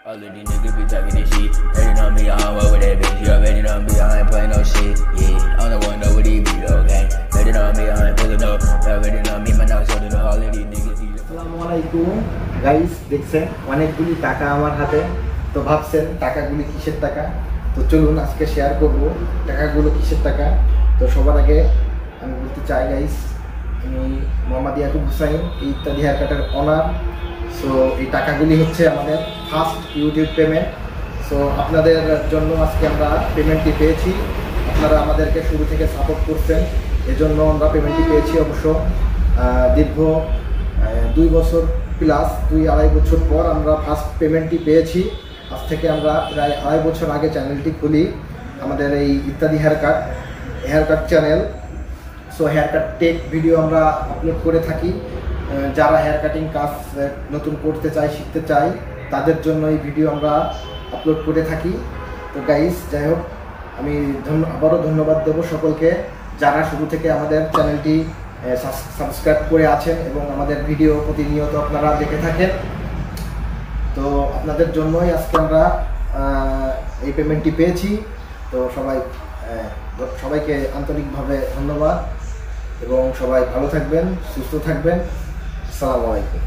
All of these niggas be talking this shit. Ready on me, I don't work with that bitch. You already know me, I ain't playing no shit. Yeah, I don't wanna know what he be though, okay? Ready on me, I ain't pulling up. You already know me, my nose holding all of these niggas. আসসালামুয়ালাইকুম guys, দেখছেন অনেকগুলি টাকা আমার হাতে। তো ভাবছেন টাকাগুলি কিসের টাকা? তো চলুন আজকে শেয়ার করব টাকাগুলো কিসের টাকা। তো সবার আগে আমি বলতে চাই গাইস, আমি মোহাম্মদ ইয়াকুব হুসাইন, এই ইত্যাদি হেয়ার কাটার অনার। সো এই টাকাগুলি হচ্ছে আমাদের ফার্স্ট ইউটিউব পেমেন্ট। সো আপনাদের জন্য আজকে আমরা পেমেন্টটি পেয়েছি। আপনারা আমাদেরকে শুরু থেকে সাপোর্ট করছেন, এজন্য আমরা পেমেন্টটি পেয়েছি। অবশ্য দীর্ঘ 2 বছর প্লাস 2-2.5 বছর পর আমরা ফার্স্ট পেমেন্টটি পেয়েছি। আজ থেকে আমরা প্রায় 2.5 বছর আগে চ্যানেলটি খুলি, আমাদের এই ইত্যাদি haircut channel. So haircut tech video আমরা আপলোড করে থাকি। যারা হেয়ার কাটিং কাজ নতুন করতে চায়, শিখতে চায়, তাদের জন্য এই ভিডিও আমরা আপলোড করে থাকি। তো গাইস, যাই হোক, আমি আবারও ধন্যবাদ দেব সকলকে যারা শুরু থেকে আমাদের চ্যানেলটি সাবস্ক্রাইব করে আছেন এবং আমাদের ভিডিও প্রতিনিয়ত আপনারা দেখে থাকেন। তো আপনাদের জন্যই আজকে আমরা এই পেমেন্টটি পেয়েছি। তো সবাইকে আন্তরিকভাবে ধন্যবাদ এবং সবাই ভালো থাকবেন, সুস্থ থাকবেন। আসসালামু আলাইকুম।